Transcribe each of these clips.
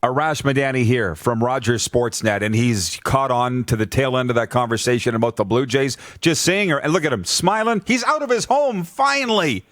Arash Madani here from Rogers Sportsnet, and he's caught on to the tail end of that conversation about the Blue Jays. Just seeing her, and look at him smiling. He's out of his home, finally.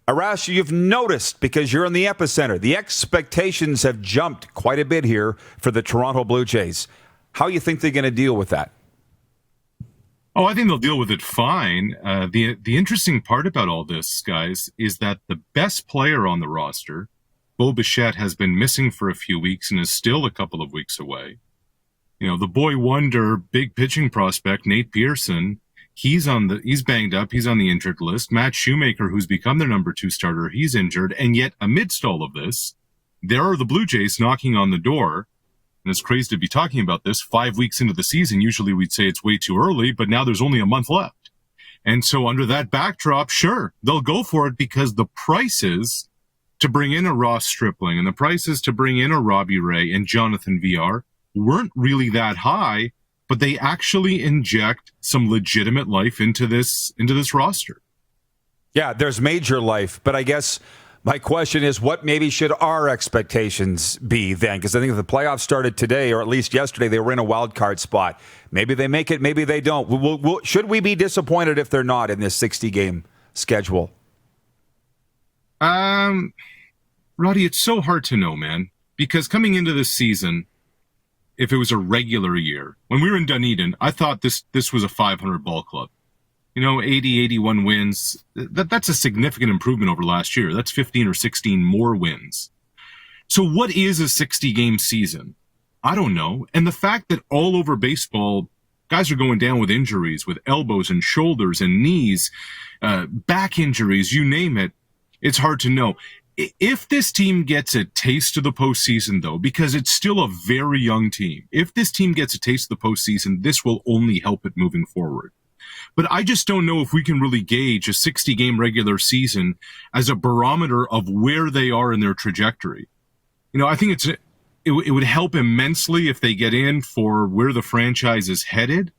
Arash, you've noticed, because you're in the epicenter, the expectations have jumped quite a bit here for the Toronto Blue Jays. How you think they're going to deal with that? Oh, I think they'll deal with it fine. The interesting part about all this, guys, is that the best player on the roster, Bo Bichette, has been missing for a few weeks and is still a couple of weeks away. You know, the boy wonder, big pitching prospect, Nate Pedersen, he's banged up. He's on the injured list. Matt Shoemaker, who's become their number 2 starter, he's injured. And yet, amidst all of this, there are the Blue Jays knocking on the door. And it's crazy to be talking about this 5 weeks into the season. Usually we'd say it's way too early, but now there's only a month left. And so under that backdrop, sure, they'll go for it, because the prices to bring in a Ross Stripling and the prices to bring in a Robbie Ray and Jonathan VR weren't really that high, but they actually inject some legitimate life into this roster. Yeah, there's major life, but I guess my question is, what maybe should our expectations be then? Because I think if the playoffs started today, or at least yesterday, they were in a wild card spot. Maybe they make it, maybe they don't. Should we be disappointed if they're not in this 60-game schedule? Roddy, it's so hard to know, man, because coming into this season, if it was a regular year, when we were in Dunedin, I thought this was a 500 ball club. You know, 80, 81 wins. That's a significant improvement over last year. That's 15 or 16 more wins. So what is a 60-game season? I don't know. And the fact that all over baseball, guys are going down with injuries, with elbows and shoulders and knees, back injuries, you name it, it's hard to know. If this team gets a taste of the postseason, though, because it's still a very young team, if this team gets a taste of the postseason, this will only help it moving forward. But I just don't know if we can really gauge a 60-game regular season as a barometer of where they are in their trajectory. You know, I think it would help immensely if they get in for where the franchise is headed.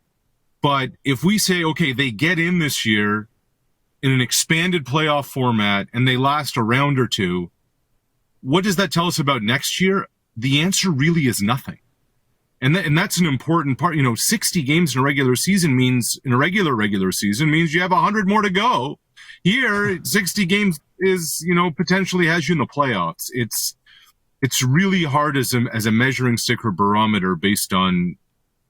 But if we say, okay, they get in this year in an expanded playoff format and they last a round or two, what does that tell us about next year? The answer really is nothing. And that's an important part. You know, 60 games in a regular season means you have 100 more to go. Here, 60 games is, potentially has you in the playoffs. It's really hard as a measuring stick or barometer based on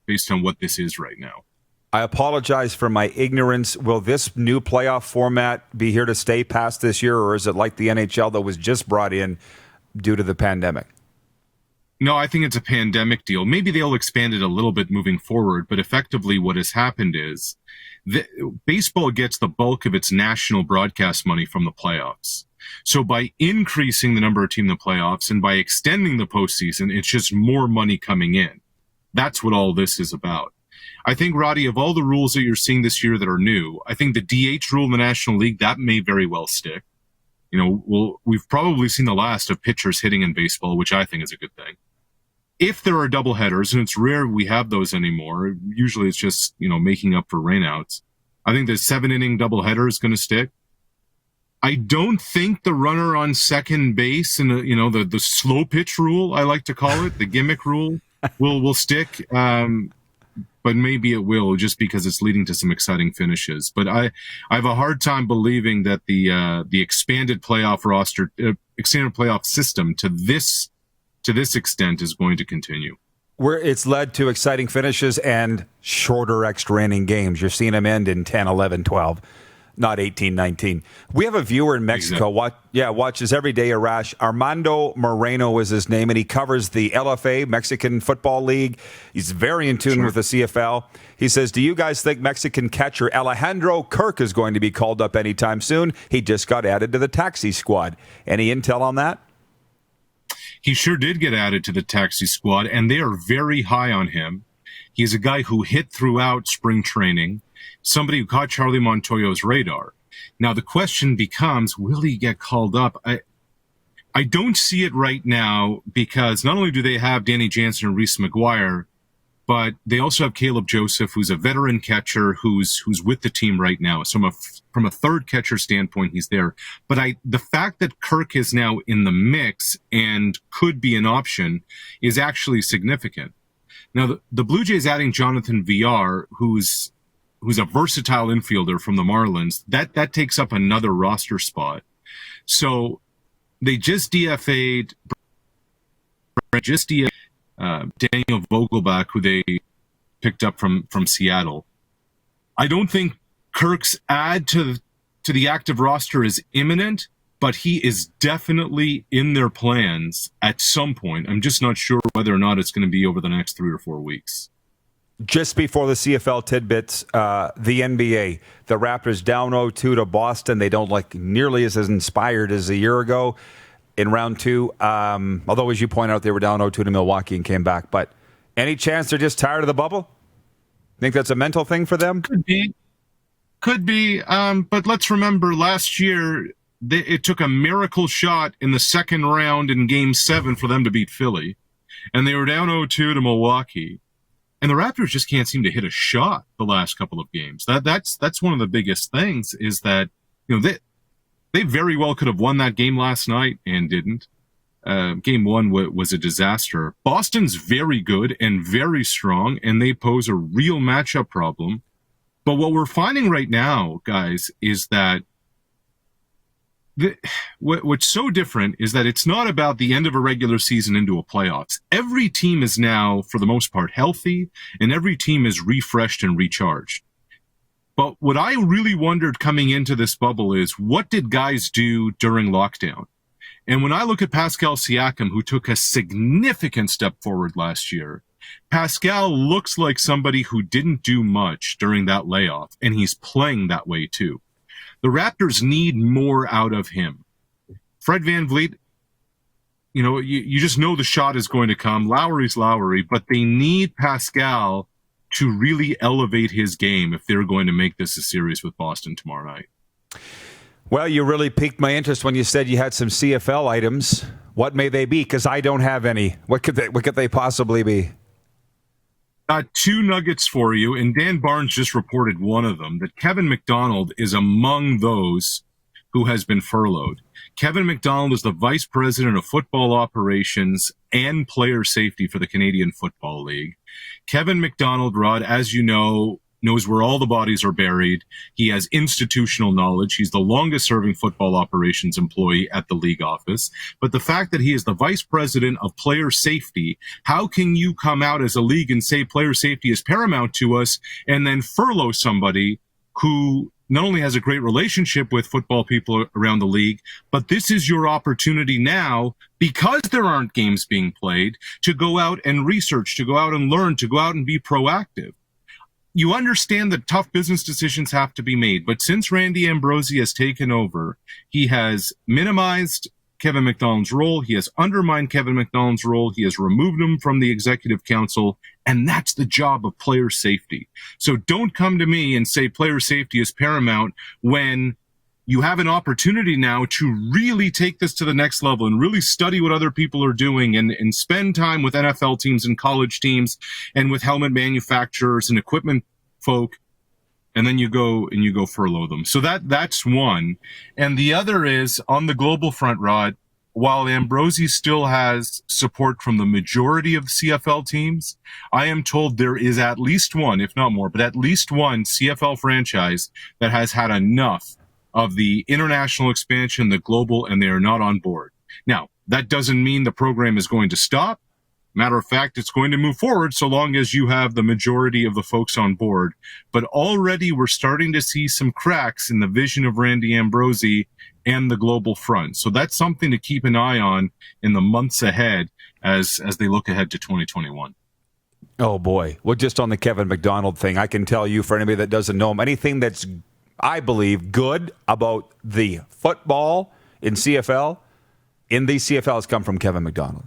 what this is right now. I apologize for my ignorance. Will this new playoff format be here to stay past this year, or is it like the NHL that was just brought in due to the pandemic? No, I think it's a pandemic deal. Maybe they'll expand it a little bit moving forward, but effectively what has happened is baseball gets the bulk of its national broadcast money from the playoffs. So by increasing the number of teams in the playoffs and by extending the postseason, it's just more money coming in. That's what all this is about. I think, Roddy, of all the rules that you're seeing this year that are new, I think the DH rule in the National League, that may very well stick. We've probably seen the last of pitchers hitting in baseball, which I think is a good thing. If there are doubleheaders, and it's rare we have those anymore, usually it's just, making up for rainouts. I think the 7-inning doubleheader is going to stick. I don't think the runner on second base and the slow pitch rule, I like to call it, the gimmick rule, will stick. But maybe it will, just because it's leading to some exciting finishes. But I have a hard time believing that the expanded playoff roster, extended playoff system to this extent is going to continue. Where it's led to exciting finishes and shorter extra inning games. You're seeing them end in 10, 11, 12, not 18, 19. We have a viewer in Mexico. Exactly. Watches every day, Arash. Armando Moreno is his name, and he covers the LFA, Mexican Football League. He's very in tune with the CFL. He says, do you guys think Mexican catcher Alejandro Kirk is going to be called up anytime soon? He just got added to the taxi squad. Any intel on that? He sure did get added to the taxi squad, and they are very high on him. He's a guy who hit throughout spring training, somebody who caught Charlie Montoyo's radar. Now, the question becomes, will he get called up? I don't see it right now, because not only do they have Danny Jansen and Reese McGuire, but they also have Caleb Joseph, who's a veteran catcher who's with the team right now. So from a third catcher standpoint, he's there. But the fact that Kirk is now in the mix and could be an option is actually significant. Now, the Blue Jays adding Jonathan VR, who's a versatile infielder from the Marlins, that takes up another roster spot. So they just DFA'd Daniel Vogelbach, who they picked up from Seattle. I don't think Kirk's add to the active roster is imminent, but he is definitely in their plans at some point. I'm just not sure whether or not it's going to be over the next 3 or 4 weeks. Just before the CFL tidbits, the NBA, the Raptors down 0-2 to Boston. They don't look nearly as inspired as a year ago in round 2. Although, as you point out, they were down 0-2 to Milwaukee and came back. But any chance they're just tired of the bubble? Think that's a mental thing for them? Could be. But let's remember last year, it took a miracle shot in the second round in Game 7 for them to beat Philly. And they were down 0-2 to Milwaukee. And the Raptors just can't seem to hit a shot the last couple of games. That's one of the biggest things is that, they very well could have won that game last night and didn't. Game 1 was a disaster. Boston's very good and very strong, and they pose a real matchup problem. But what we're finding right now, guys, is that what's so different is that it's not about the end of a regular season into a playoffs. Every team is now, for the most part, healthy, and every team is refreshed and recharged. But what I really wondered coming into this bubble is, what did guys do during lockdown? And when I look at Pascal Siakam, who took a significant step forward last year, Pascal looks like somebody who didn't do much during that layoff, and he's playing that way too. The Raptors need more out of him. Fred VanVleet, you just know the shot is going to come. Lowry's Lowry, but they need Pascal to really elevate his game if they're going to make this a series with Boston tomorrow night. Well, you really piqued my interest when you said you had some CFL items. What may they be? Because I don't have any. What could they possibly be? Got 2 nuggets for you, and Dan Barnes just reported one of them, that Kevin McDonald is among those who has been furloughed. Kevin McDonald is the Vice President of Football Operations and Player Safety for the Canadian Football League. Kevin McDonald, Rod, as you know, knows where all the bodies are buried. He has institutional knowledge. He's the longest-serving football operations employee at the league office. But the fact that he is the vice president of player safety, how can you come out as a league and say player safety is paramount to us and then furlough somebody who not only has a great relationship with football people around the league, but this is your opportunity now, because there aren't games being played, to go out and research, to go out and learn, to go out and be proactive. You understand that tough business decisions have to be made, but since Randy Ambrosie has taken over, he has minimized Kevin McDonald's role. He has undermined Kevin McDonald's role. He has removed him from the executive council, and that's the job of player safety. So don't come to me and say player safety is paramount when you have an opportunity now to really take this to the next level and really study what other people are doing and spend time with NFL teams and college teams and with helmet manufacturers and equipment folk. And then you go furlough them. So that's one. And the other is on the global front, Rod, while Ambrosie still has support from the majority of CFL teams, I am told there is at least one, if not more, but at least one CFL franchise that has had enough of the international expansion, the global, and they are not on board. Now, that doesn't mean the program is going to stop. Matter of fact, it's going to move forward so long as you have the majority of the folks on board. But already we're starting to see some cracks in the vision of Randy Ambrosie and the global front. So that's something to keep an eye on in the months ahead as they look ahead to 2021. Oh, boy. Well, just on the Kevin McDonald thing, I can tell you, for anybody that doesn't know him, anything that's, I believe, good about the football in the CFL has come from Kevin McDonald.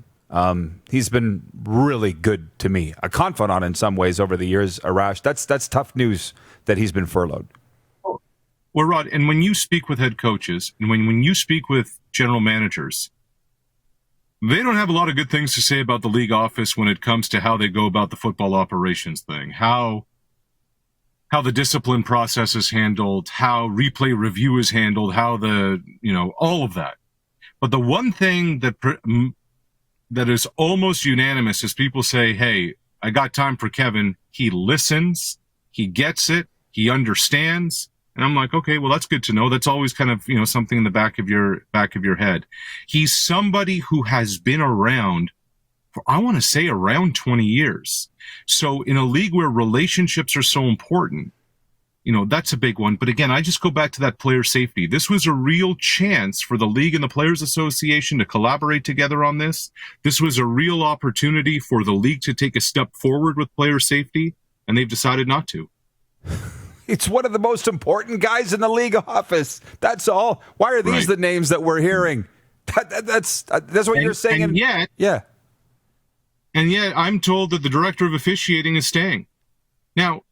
He's been really good to me, a confidant in some ways over the years, Arash. That's tough news that he's been furloughed. Well, Rod, and when you speak with head coaches and when you speak with general managers, They don't have a lot of good things to say about the league office when it comes to how they go about the football operations thing, how the discipline process is handled, how replay review is handled, how all of that. But the one thing that is almost unanimous is people say, hey, I got time for Kevin. He listens, he gets it, he understands. And I'm like, okay, well, that's good to know. That's always kind of, something in the back of your head. He's somebody who has been around for, I want to say, around 20 years. So in a league where relationships are so important, that's a big one. But again, I just go back to that player safety. This was a real chance for the league and the Players Association to collaborate together on this. This was a real opportunity for the league to take a step forward with player safety, and they've decided not to. It's one of the most important guys in the league office. That's all. Why are these the names that we're hearing? That's what you're saying. And yet I'm told that the director of officiating is staying. Now,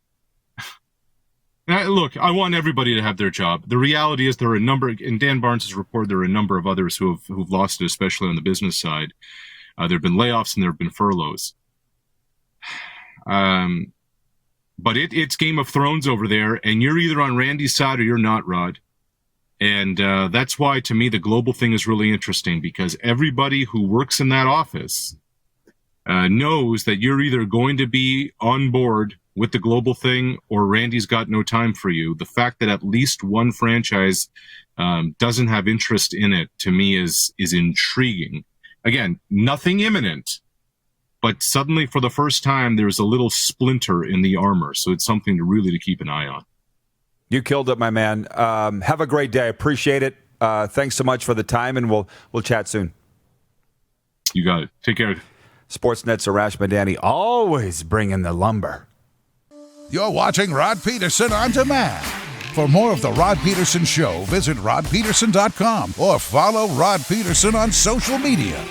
look, I want everybody to have their job. The reality is there are a number, in Dan Barnes' report, there are a number of others who've lost it, especially on the business side. There have been layoffs and there have been furloughs. But it's Game of Thrones over there, and you're either on Randy's side or you're not, Rod. And that's why, to me, the global thing is really interesting, because everybody who works in that office knows that you're either going to be on board with the global thing or Randy's got no time for you. The fact that at least one franchise doesn't have interest in it, to me, is intriguing. Again, nothing imminent. But suddenly, for the first time, there's a little splinter in the armor. So it's something to keep an eye on. You killed it, my man. Have a great day. I appreciate it. Thanks so much for the time, and we'll chat soon. You got it. Take care. Sportsnet's Arash Madani, always bringing the lumber. You're watching Rod Pedersen On Demand. For more of The Rod Pedersen Show, visit rodpedersen.com or follow Rod Pedersen on social media.